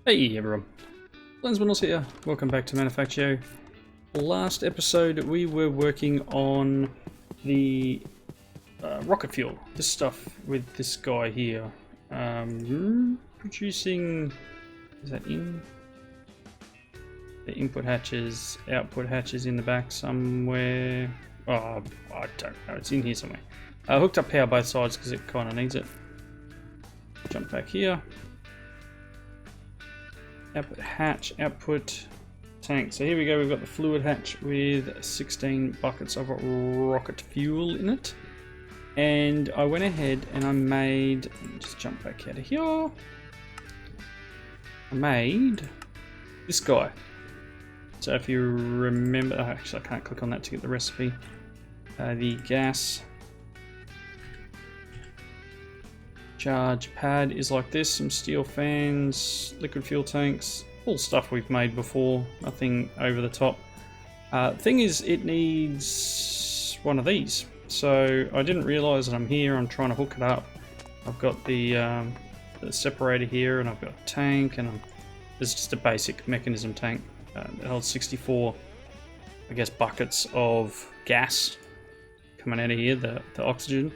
Hey everyone, Lensmanoz here. Welcome back to Manufactio. Last episode we were working on the rocket fuel. This stuff with this guy here. Producing... is that in? The input hatches, output hatches in the back somewhere. Oh, I don't know. It's in here somewhere. Hooked up power both sides because it kind of needs it. Jump back here. Output hatch, output tank. So here we go, we've got the fluid hatch with 16 buckets of rocket fuel in it. And I went ahead and I made, let me just jump back out of here. I made this guy. So if you remember, oh, actually I can't click on that to get the recipe. The gas charge pad is like this, some steel fans, liquid fuel tanks, all stuff we've made before, nothing over the top. Thing is, it needs one of these, so I didn't realise that I'm here. I'm trying to hook it up. I've got the separator here, and I've got a tank, and this is just a basic Mekansism tank. It holds 64, I guess, buckets of gas coming out of here, the oxygen.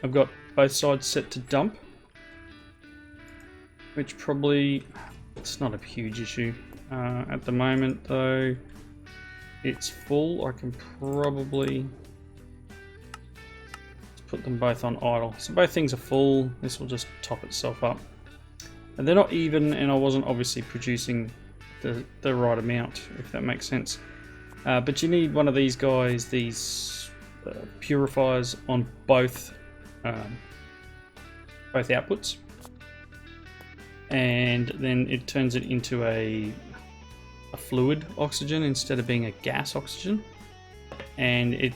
I've got both sides set to dump, which probably, it's not a huge issue. At the moment though, it's full. I can probably put them both on idle. So both things are full. This will just top itself up. And they're not even, and I wasn't obviously producing the right amount, if that makes sense. But you need one of these guys, these purifiers on both outputs, and then it turns it into a fluid oxygen instead of being a gas oxygen, and it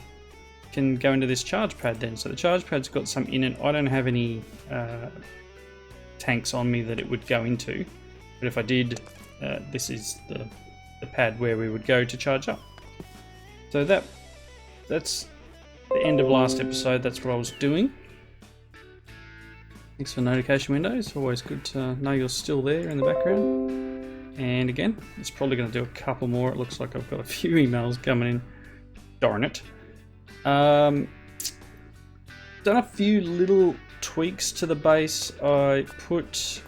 can go into this charge pad then. So the charge pad's got some in it. I don't have any tanks on me that it would go into, but if I did, this is the pad where we would go to charge up. So that's the end of last episode. That's what I was doing. Thanks for notification windows, always good to know you're still there in the background. And again, it's probably going to do a couple more. It looks like I've got a few emails coming in. Darn it. Done a few little tweaks to the base. I put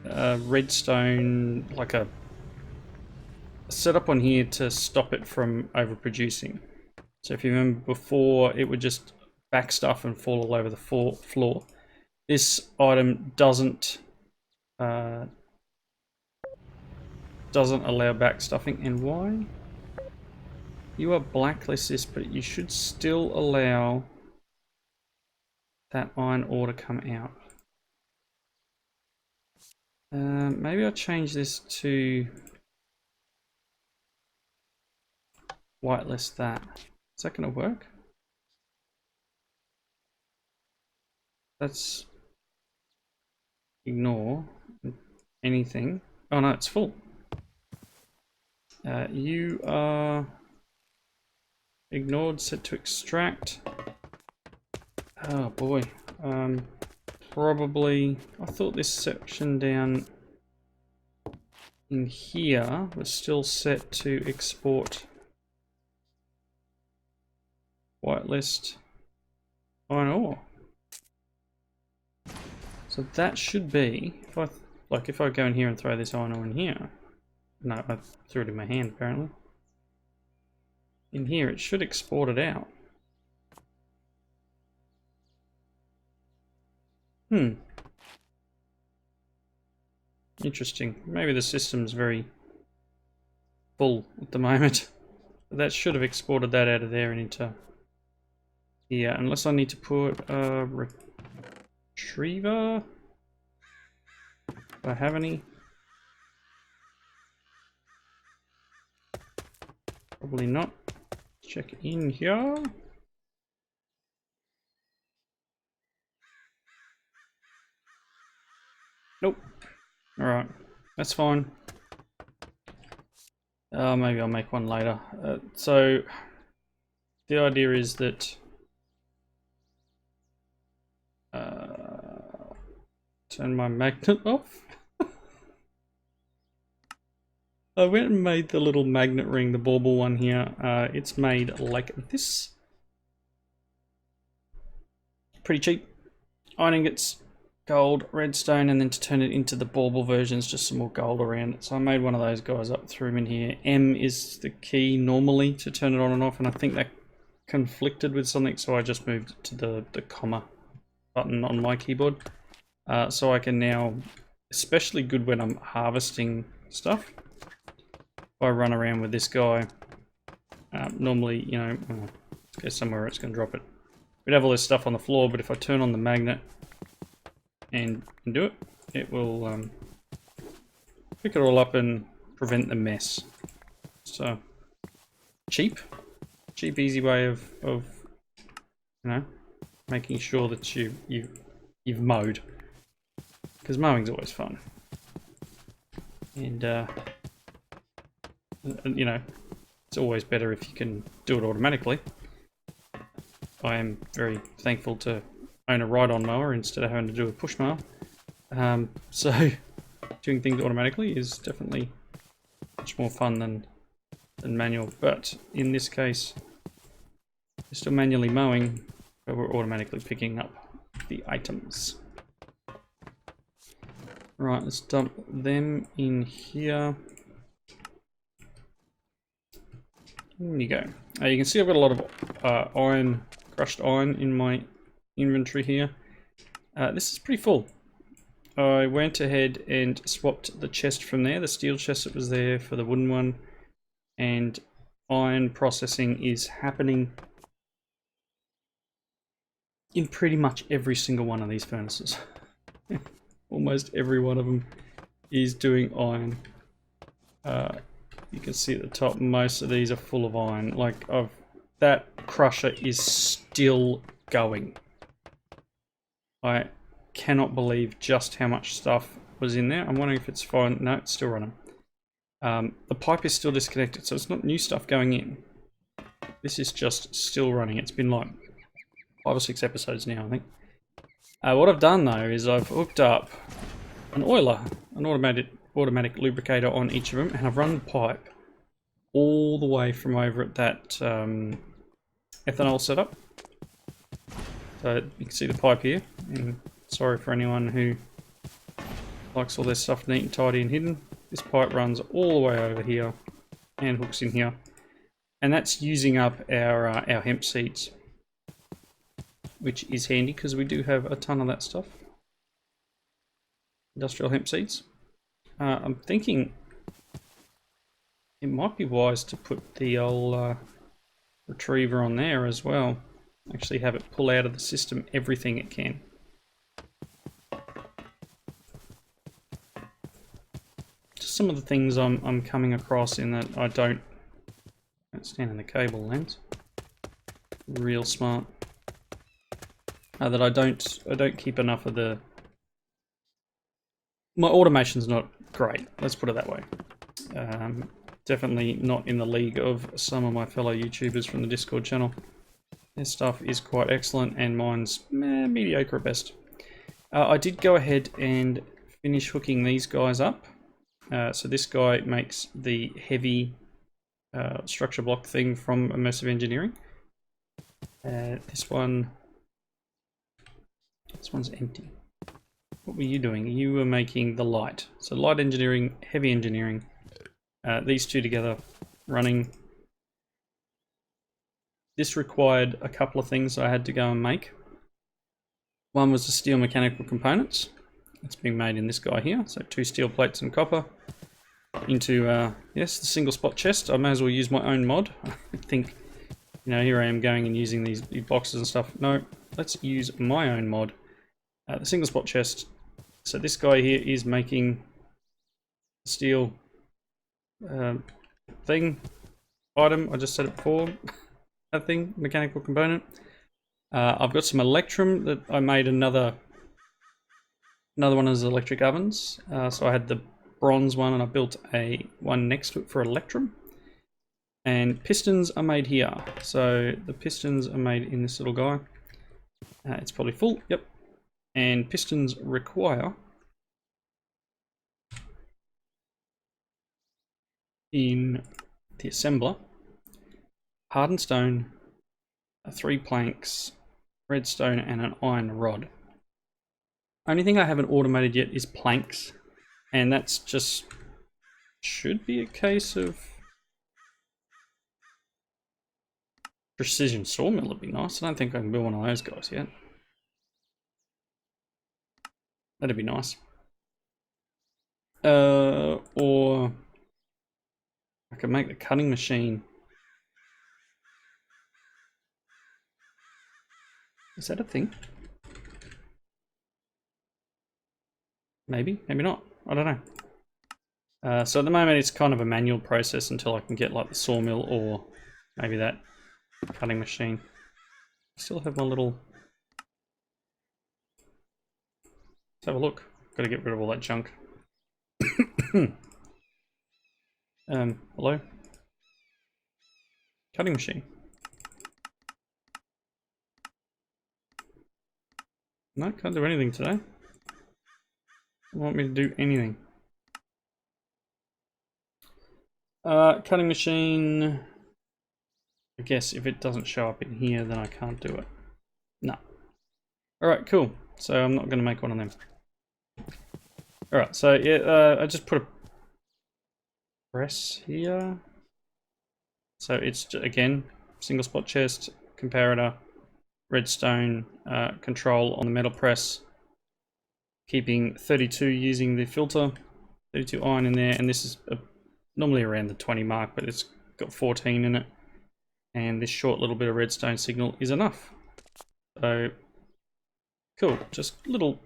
redstone, like a setup on here to stop it from overproducing. So if you remember before, it would just back stuff and fall all over the floor. This item doesn't allow back stuffing. And why? You are blacklist this, but you should still allow that iron ore to come out. Maybe I'll change this to whitelist that. Is that going to work? Let's ignore anything. Oh no, it's full. You are ignored, set to extract. Oh boy. Probably, I thought this section down in here was still set to export whitelist iron ore. So that should be, if I go in here and throw this iron ore in here. No, I threw it in my hand apparently. In here it should export it out. Interesting. Maybe the system's very full at the moment. But that should have exported that out of there and into here, unless I need to put a retriever. Do I have any? Probably not. Check in here. Nope. Alright, that's fine. Maybe I'll make one later. So the idea is that turn my magnet off. I went and made the little magnet ring, the bauble one here. It's made like this. Pretty cheap. Iron ingots, gold, redstone, and then to turn it into the bauble versions, just some more gold around it. So I made one of those guys up, threw him in here. M is the key normally to turn it on and off, and I think that conflicted with something, so I just moved it to the comma button on my keyboard. So I can now, especially good when I'm harvesting stuff, if I run around with this guy, normally, you know, let's go somewhere where it's going to drop it. We'd have all this stuff on the floor, but if I turn on the magnet and do it, it will pick it all up and prevent the mess. So cheap, easy way of you know, making sure that you've mowed, because mowing's always fun, and you know, it's always better if you can do it automatically. I am very thankful to own a ride-on mower instead of having to do a push mower. So doing things automatically is definitely much more fun than manual. But in this case, we're still manually mowing, but we're automatically picking up the items. Right, let's dump them in here. There you go. You can see I've got a lot of iron, crushed iron in my inventory here. This is pretty full. I went ahead and swapped the chest from there, the steel chest that was there, for the wooden one, and iron processing is happening in pretty much every single one of these furnaces. Almost every one of them is doing iron. You can see at the top, most of these are full of iron. Like, that crusher is still going. I cannot believe just how much stuff was in there. I'm wondering if it's fine. No, it's still running. The pipe is still disconnected, so it's not new stuff going in. This is just still running. It's been like 5 or 6 episodes now, I think. What I've done though is I've hooked up an oiler, an automatic lubricator on each of them, and I've run the pipe all the way from over at that ethanol setup. So you can see the pipe here, and sorry for anyone who likes all their stuff neat and tidy and hidden. This pipe runs all the way over here and hooks in here, and that's using up our hemp seeds, which is handy because we do have a ton of that stuff. Industrial hemp seeds. I'm thinking it might be wise to put the old retriever on there as well. Actually have it pull out of the system everything it can. Just some of the things I'm coming across in that I don't stand in the cable lens. Real smart. That I don't keep enough of the. My automation's not great. Let's put it that way. Definitely not in the league of some of my fellow YouTubers from the Discord channel. Their stuff is quite excellent, and mine's mediocre at best. I did go ahead and finish hooking these guys up. So this guy makes the heavy structure block thing from Immersive Engineering. This one's empty. What were you doing? You were making the light. So light engineering, heavy engineering. These two together running. This required a couple of things I had to go and make. One was the steel mechanical components. It's being made in this guy here. So 2 steel plates and copper into, yes, the single spot chest. I may as well use my own mod. I think, you know, here I am going and using these boxes and stuff. No, let's use my own mod. The single spot chest. So this guy here is making steel thing, item, I just said it before, that thing, mechanical component. I've got some electrum that I made another one is electric ovens. So I had the bronze one and I built one next to it for electrum. And pistons are made here. So the pistons are made in this little guy. It's probably full, yep. And pistons require in the assembler, hardened stone, 3 planks, redstone, and an iron rod. Only thing I haven't automated yet is planks, and that's just should be a case of precision sawmill. Would be nice. I don't think I can build one of those guys yet. That'd be nice. Or I could make the cutting machine. Is that a thing? Maybe, maybe not. I don't know. So at the moment it's kind of a manual process until I can get like the sawmill or maybe that cutting machine. Still have my little... Let's have a look. Got to get rid of all that junk. Hello? Cutting machine. No, can't do anything today. Don't want me to do anything. Cutting machine. I guess if it doesn't show up in here, then I can't do it. No. Alright, cool. So I'm not going to make one of them. Alright, so yeah, I just put a press here. So it's, again, single spot chest, comparator, redstone, control on the metal press. Keeping 32 using the filter, 32 iron in there, and this is normally around the 20 mark, but it's got 14 in it. And this short little bit of redstone signal is enough. So, cool. Just little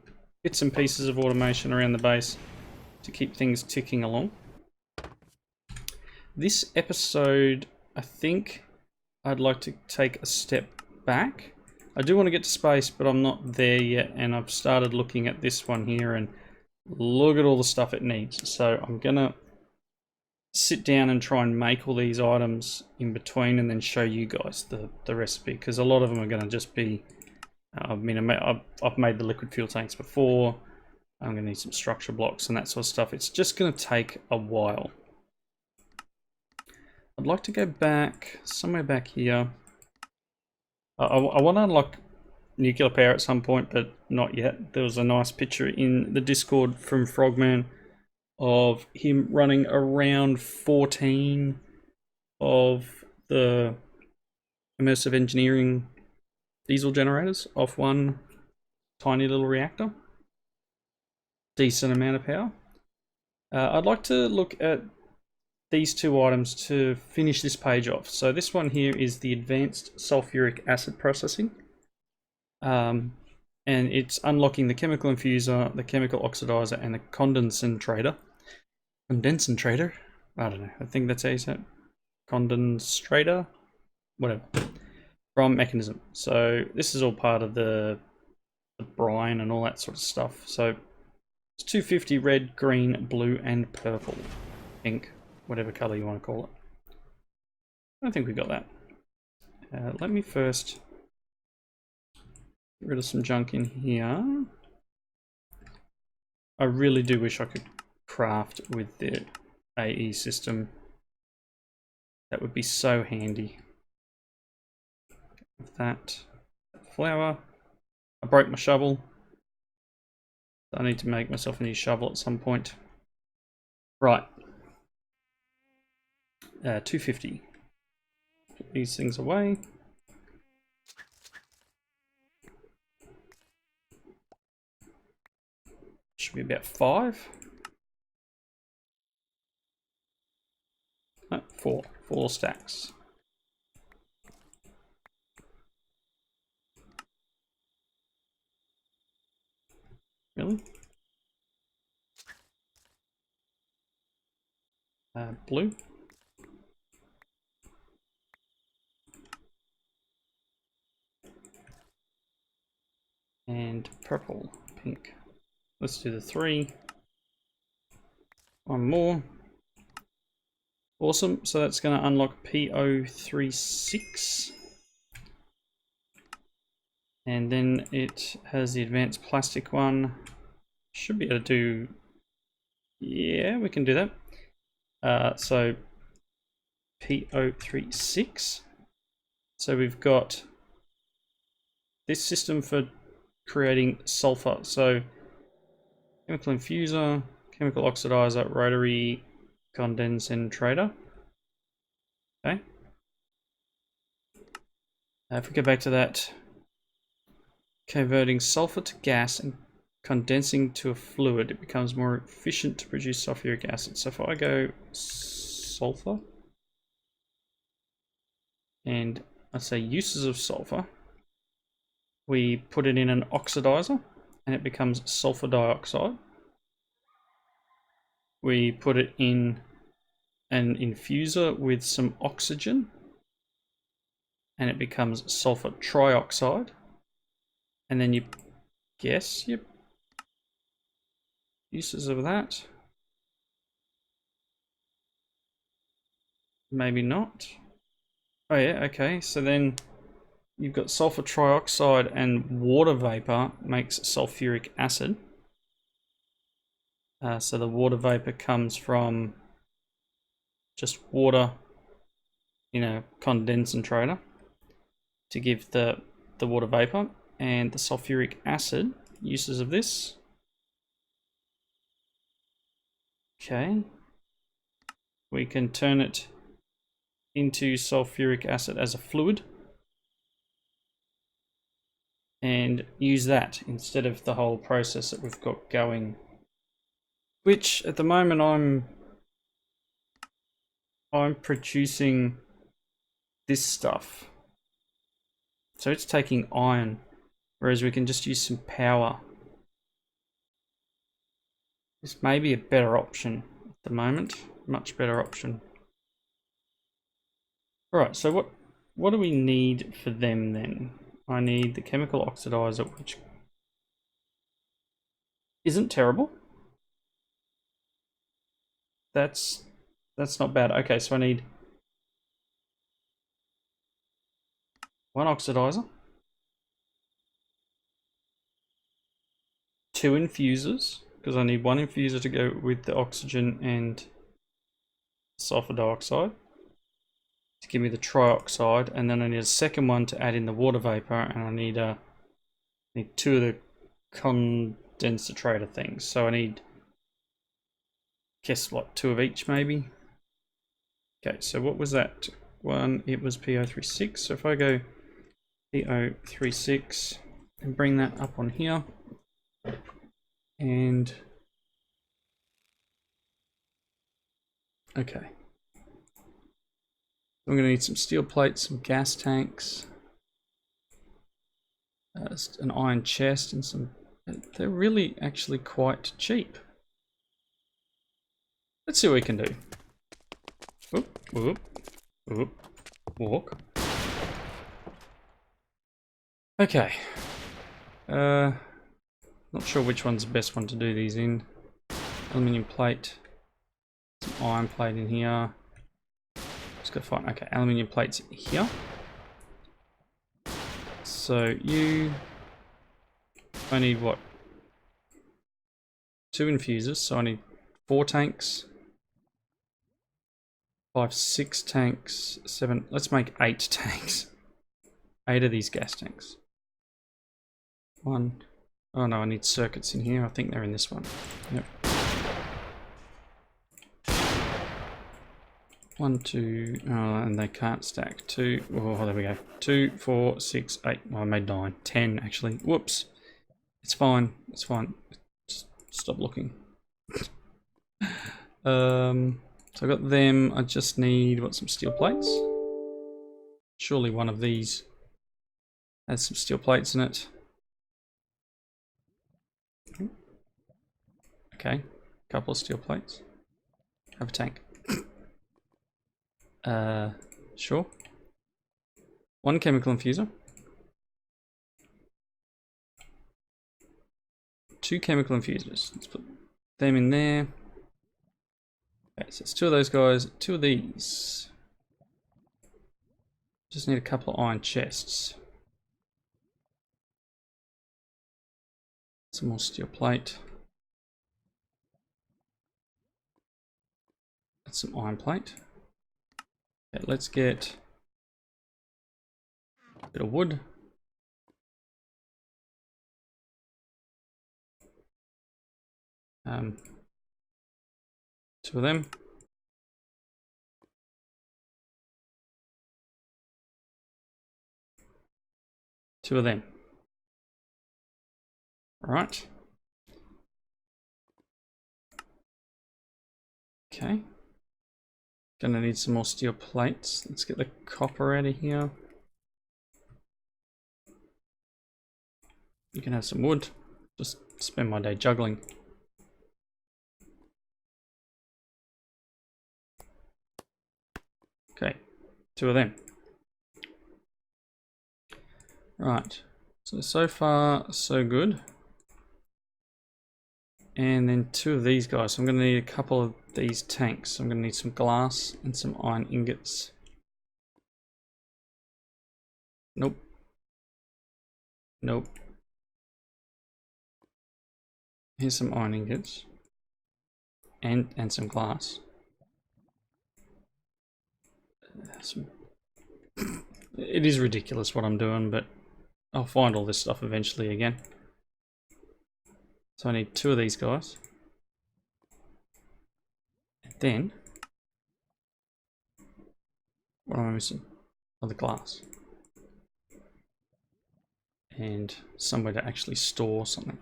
bits and pieces of automation around the base to keep things ticking along. This episode, I think I'd like to take a step back. I do want to get to space, but I'm not there yet, and I've started looking at this one here, and look at all the stuff it needs. So I'm gonna sit down and try and make all these items in between and then show you guys the recipe, because a lot of them are going to just be I've made the liquid fuel tanks before. I'm going to need some structure blocks and that sort of stuff. It's just going to take a while. I'd like to go back somewhere back here. I want to unlock nuclear power at some point, but not yet. There was a nice picture in the Discord from Frogman of him running around 14 of the immersive engineering diesel generators off one tiny little reactor. Decent amount of power. I'd like to look at these two items to finish this page off. So this one here is the advanced sulfuric acid processing. And it's unlocking the chemical infuser, the chemical oxidizer, and the condensator. Condensator? I don't know. I think that's how you say it. Condensator? Whatever. From Mekansism. So this is all part of the brine and all that sort of stuff. So it's 250 red, green, blue, and purple. Pink. Whatever color you want to call it. I think we got that. Let me first get rid of some junk in here. I really do wish I could craft with the AE system. That would be so handy. That flour. I broke my shovel. I need to make myself a new shovel at some point. Right. 250. Put these things away. Should be about 5. No, 4. 4 stacks. Really? Blue. And purple, pink. Let's do the 3. One more. Awesome. So that's going to unlock P036. And then it has the advanced plastic one. Should be able to do... Yeah, we can do that. So PO36. So we've got this system for creating sulfur. So chemical infuser, chemical oxidizer, rotary condensator. Okay. If we go back to that, converting sulfur to gas and condensing to a fluid, it becomes more efficient to produce sulfuric acid. So if I go sulfur, and I say uses of sulfur, we put it in an oxidizer and it becomes sulfur dioxide. We put it in an infuser with some oxygen and it becomes sulfur trioxide. And then you guess your uses of that. Maybe not. Oh yeah, okay. So then you've got sulfur trioxide and water vapor makes sulfuric acid. So the water vapor comes from just water in a condensator to give the water vapor, and the sulfuric acid uses of this. Okay, we can turn it into sulfuric acid as a fluid and use that instead of the whole process that we've got going, which at the moment I'm producing this stuff. So it's taking iron, whereas we can just use some power. This may be a better option at the moment, much better option. All right, so what do we need for them then? I need the chemical oxidizer, which isn't terrible. That's not bad. Okay, so I need one oxidizer, 2 infusers, because I need one infuser to go with the oxygen and sulfur dioxide to give me the trioxide, and then I need a second one to add in the water vapor, and I need 2 of the condensator things. So I need, guess what, 2 of each maybe. Okay, so what was that one? It was PO36. So if I go PO36 and bring that up on here, and okay, I'm going to need some steel plates, some gas tanks, an iron chest, and some. They're really actually quite cheap. Let's see what we can do. Whoop, whoop, whoop, walk. Okay. Not sure which one's the best one to do these in. Aluminium plate, some iron plate in here. Just gotta find, okay, aluminium plates here. So I need what? 2 infusers, so I need 4 tanks. 5, 6 tanks, 7, let's make 8 tanks. 8 of these gas tanks. 1, oh no, I need circuits in here, I think they're in this one. Yep. 1, 2, and they can't stack. 2, oh, there we go. 2, 4, 6, 8, oh, I made 9, 10 actually. Whoops. It's fine, it's fine. Just stop looking. So I got them, I just need, what, some steel plates? Surely one of these has some steel plates in it. Okay, couple of steel plates. Have a tank. Sure. 1 chemical infuser. 2 chemical infusers. Let's put them in there. Okay, so it's 2 of those guys, 2 of these. Just need a couple of iron chests. Some more steel plate. That's some iron plate. Okay, let's get a bit of wood. Two of them. Two of them. All right. Okay. Gonna need some more steel plates. Let's get the copper out of here. You can have some wood. Just spend my day juggling. Okay, two of them. Right, so far so good. And then two of these guys. So I'm going to need a couple of these tanks. So I'm going to need some glass and some iron ingots. Nope. Nope. Here's some iron ingots. And some glass. It is ridiculous what I'm doing, but I'll find all this stuff eventually again. So I need two of these guys. And then, what am I missing? Oh, the glass. And somewhere to actually store something.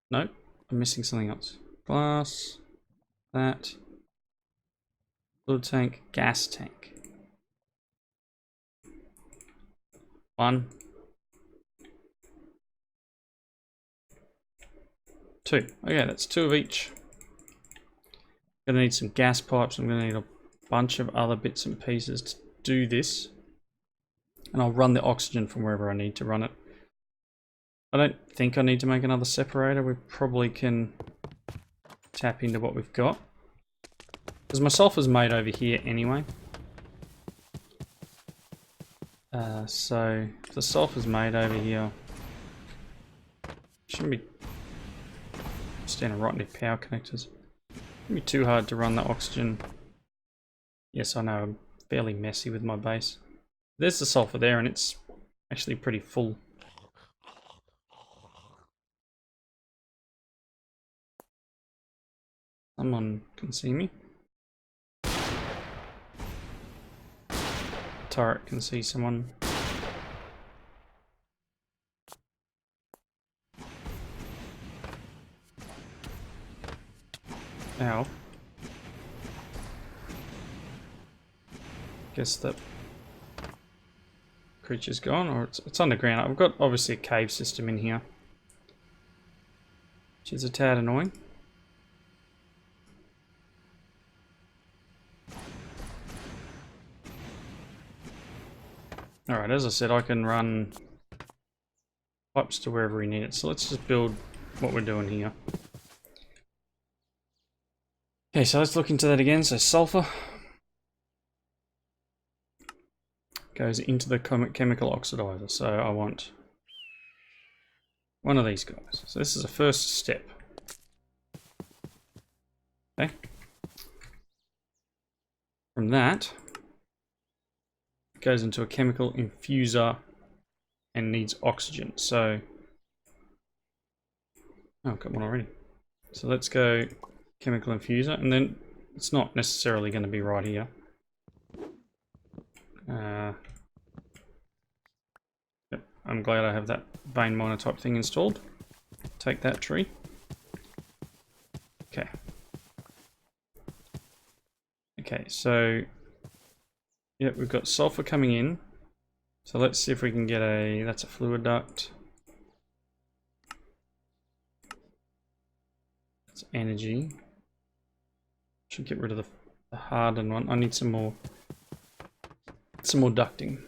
Nope, I'm missing something else. Glass, that, fluid tank, gas tank. One. Two. Okay, that's two of each. Gonna need some gas pipes. I'm gonna need a bunch of other bits and pieces to do this. And I'll run the oxygen from wherever I need to run it. I don't think I need to make another separator. We probably can tap into what we've got. Because my sulfur's made over here anyway. So if the sulfur's made over here, shouldn't be standing right near power connectors. Shouldn't be too hard to run the oxygen. Yes, I know, I'm fairly messy with my base. There's the sulfur there, and it's actually pretty full. Someone can see me. Turret can see someone. Ow. Guess that creature's gone, or it's underground. I've got obviously a cave system in here, which is a tad annoying. Alright, as I said, I can run pipes to wherever we need it. So let's just build what we're doing here. Okay, so let's look into that again. So sulfur goes into the chemical oxidizer. So I want one of these guys. So this is a first step. Okay. From that, it goes into a chemical infuser and needs oxygen. So, oh, I've got one already. So let's go chemical infuser, and then it's not necessarily going to be right here. Yep, I'm glad I have that vein miner type thing installed. Take that tree. Okay. Okay, so yep, we've got sulfur coming in. So let's see if we can get a, that's a fluid duct. That's energy. Should get rid of the hardened one. I need some more ducting.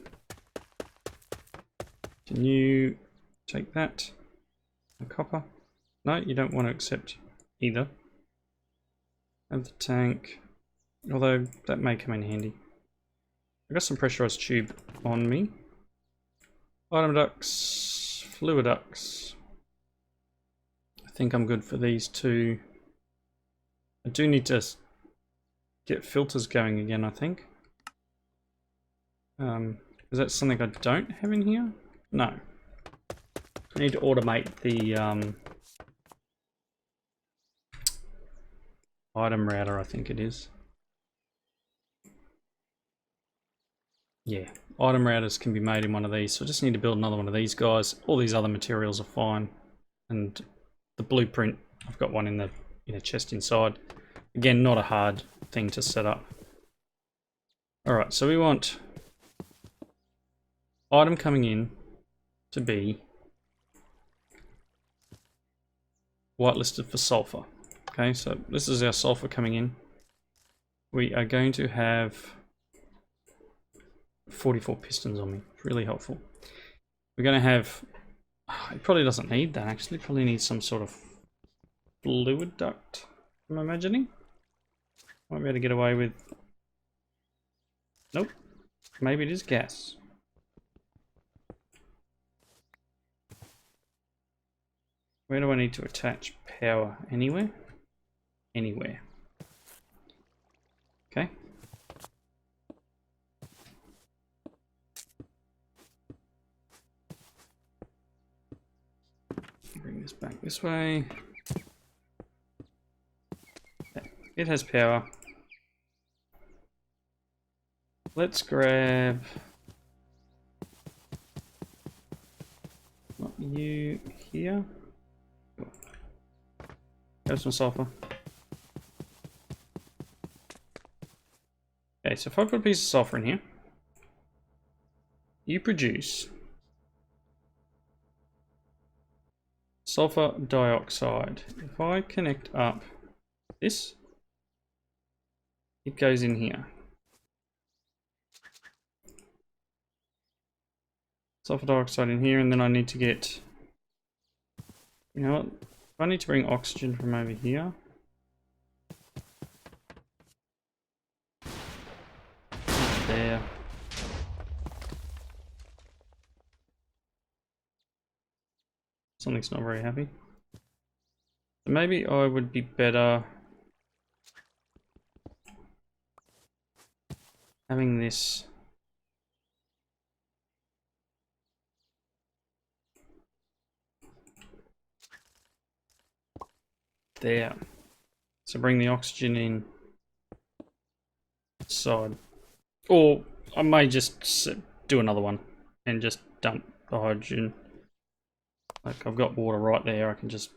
Can you take that? The copper? No, you don't want to accept either. Have the tank. Although that may come in handy. I've got some pressurized tube on me. Item ducts, fluid ducts. I think I'm good for these two. I do need to get filters going again, I think. Is that something I don't have in here? No. I need to automate the item router, I think it is. Yeah, item routers can be made in one of these, so I just need to build another one of these guys. All these other materials are fine, and the blueprint, I've got one in a chest inside. Again, not a hard thing to set up. Alright, so we want item coming in to be whitelisted for sulfur. Okay, so this is our sulfur coming in. We are going to have 44 pistons on me. Really helpful. We're going to have... It probably doesn't need that, actually. Probably needs some sort of fluid duct, I'm imagining. Might be able to get away with... Nope. Maybe it is gas. Where do I need to attach power? Anywhere? Anywhere. Okay. Bring this back this way. Okay. It has power. Let's grab... Not you here. Grab some sulfur. Okay, so if I put a piece of sulfur in here, you produce sulfur dioxide. If I connect up this, it goes in here. Sulfur dioxide in here, and then I need to get, you know what, if I need to bring oxygen from over here, there. Something's not very happy. So maybe I would be better having this there. So bring the oxygen in side. Or I may just do another one and just dump the hydrogen. Like, I've got water right there, I can just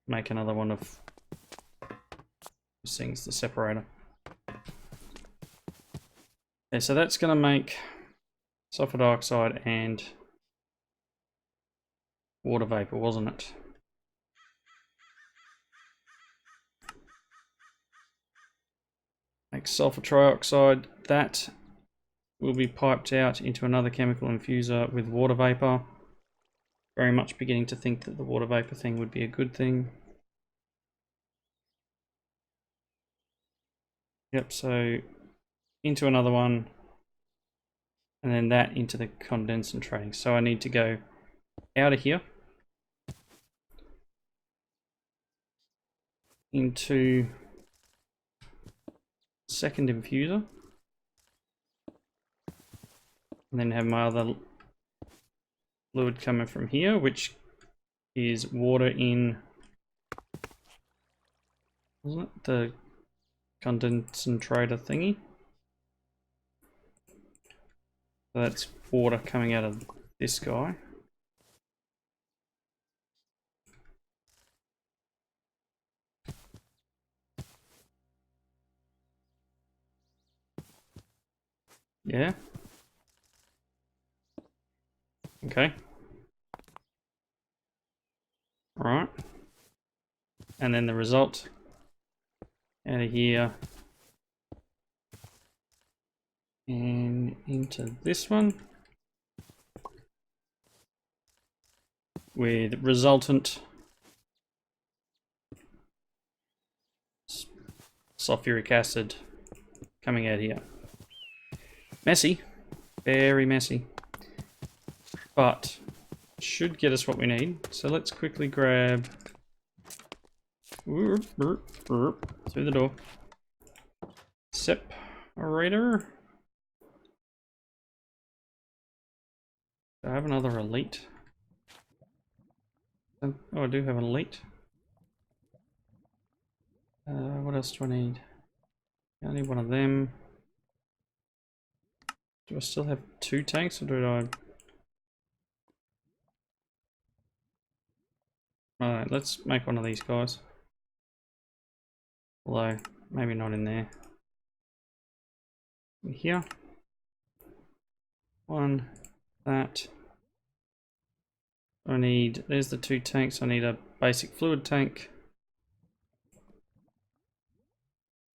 make another one of these things, the separator. Okay, so that's going to make sulfur dioxide and water vapor, wasn't it? Make sulfur trioxide. That will be piped out into another chemical infuser with water vapor. Very much beginning to think that the water vapor thing would be a good thing. Yep, so into another one, and then that into the condensating. So I need to go out of here into second infuser, and then have my other fluid coming from here, which is water in, wasn't it, the condensator thingy? So that's water coming out of this guy. Yeah. Okay. All right. And then the result out of here and into this one with resultant sulfuric acid coming out here. Messy, very messy, but should get us what we need. So let's quickly grab through the door separator. Do I have another elite? Oh, I do have an elite. What else do I need? I need one of them. Do I still have 2 tanks, or do I? Alright, let's make one of these guys. Although, maybe not in there. In here. One. That. I need, there's the 2 tanks. I need a basic fluid tank.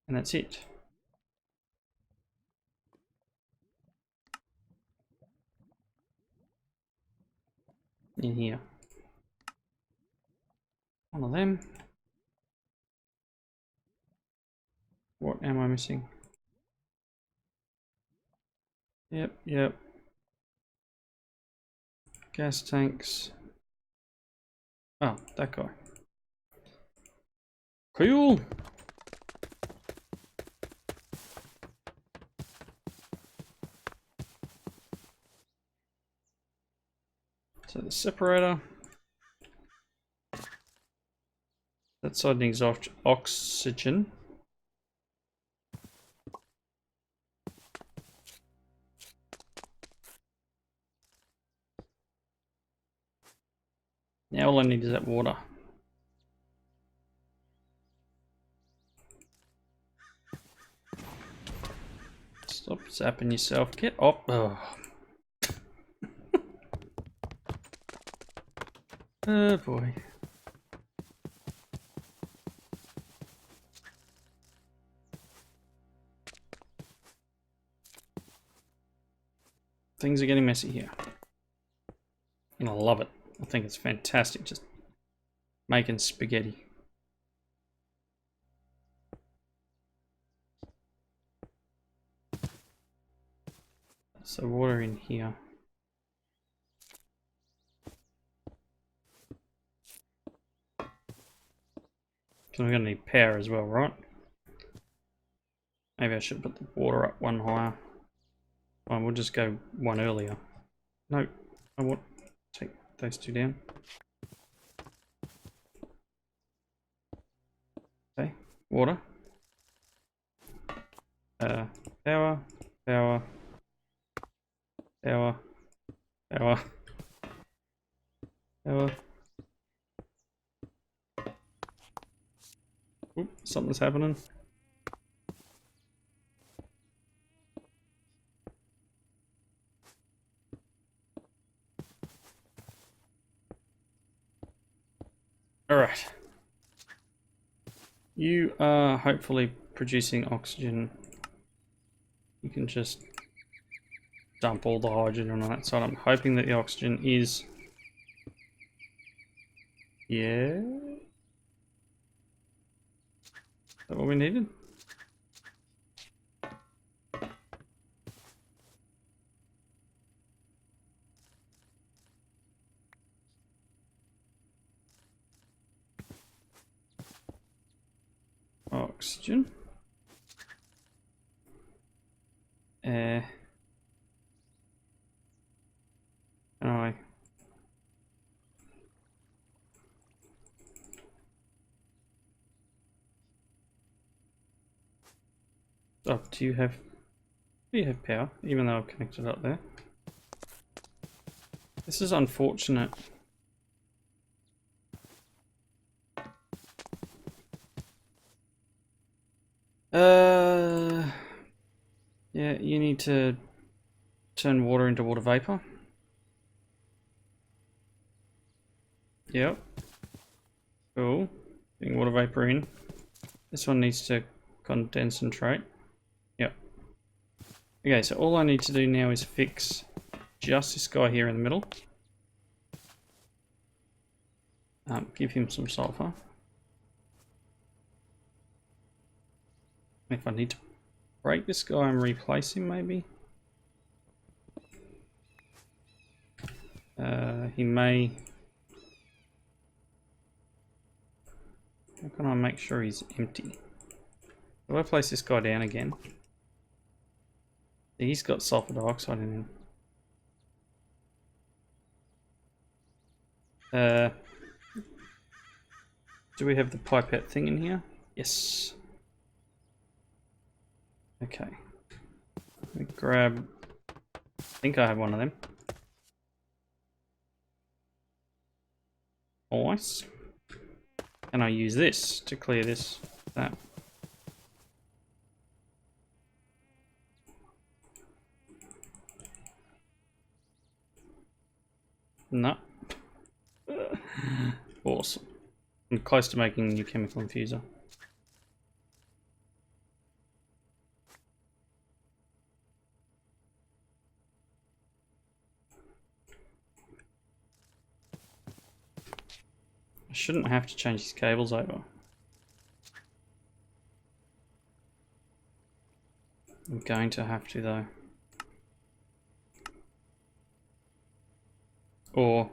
And that's it. In here. One of them. What am I missing? Yep. Gas tanks. Oh, that guy. Cool. So the separator. That side needs oxygen. Now all I need is that water. Stop zapping yourself. Get up. Oh, oh boy. Things are getting messy here. And I love it. I think it's fantastic just making spaghetti. So water in here. So we're going to need power as well, right? Maybe I should put the water up one higher. Well, we'll just go one earlier. No, I want to take those 2 down. Okay, water. Power. Oop, something's happening. Alright. You are hopefully producing oxygen. You can just dump all the hydrogen on that side. I'm hoping that the oxygen is... Yeah? Is that what we needed? Oxygen. Oh. Oh, do you have power, even though I've connected up there? This is unfortunate. Yeah, you need to turn water into water vapor. Yep. Cool. Putting water vapor in. This one needs to concentrate. Yep. Okay, so all I need to do now is fix just this guy here in the middle. Give him some sulfur. If I need to break this guy and replace him, maybe. He may... How can I make sure he's empty? If I place this guy down again, He's got sulfur dioxide in him. Do we have the pipette thing in here? Yes. Okay. Let me grab... I think I have one of them. Nice. And I use this to clear this. That. No. Awesome. I'm close to making a new chemical infuser. I shouldn't have to change these cables over. I'm going to have to though. Or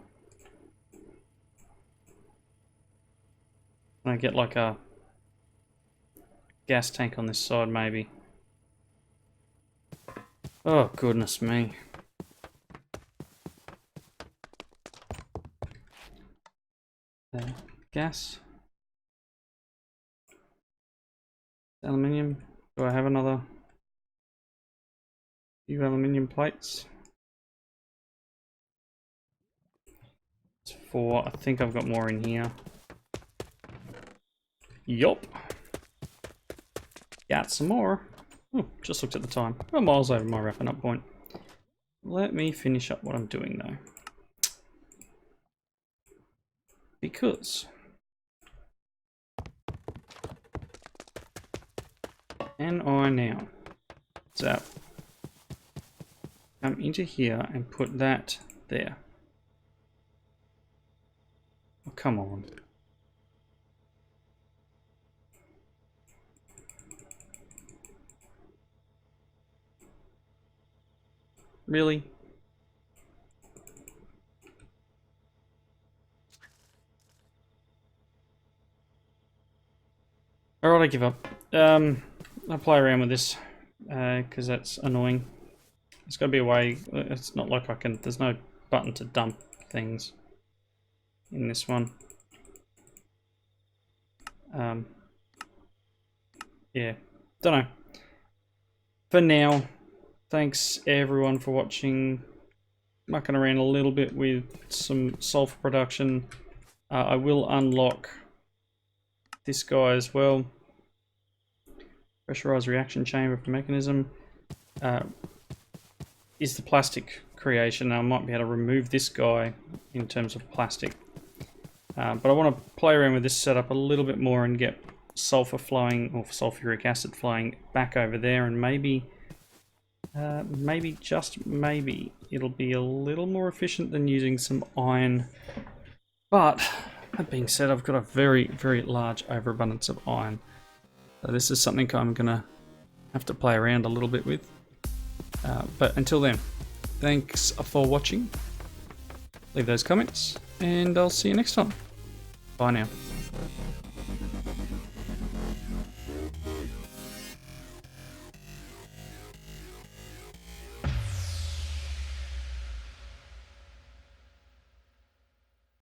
can I get like a gas tank on this side maybe? Oh goodness me. Gas. Aluminium. Do I have another few aluminium plates? It's 4. I think I've got more in here. Yup. Got some more. Oh, just looked at the time. I'm miles over my wrapping up point. Let me finish up what I'm doing though. Because can I now zap come into here and put that there? Oh, come on. Really? Alright, I give up. I'll play around with this because that's annoying. There's got to be a way. It's not like I can. There's no button to dump things in this one. Yeah, don't know. For now, thanks everyone for watching. Mucking around a little bit with some sulfur production. I will unlock this guy as well. Pressurized reaction chamber for Mekansism. Is the plastic creation. I might be able to remove this guy in terms of plastic. But I want to play around with this setup a little bit more and get sulfur flowing, or sulfuric acid flowing back over there, and maybe, just maybe, it'll be a little more efficient than using some iron. But that being said, I've got a very, very large overabundance of iron. So this is something I'm gonna have to play around a little bit with. But until then, thanks for watching. Leave those comments, and I'll see you next time. Bye now.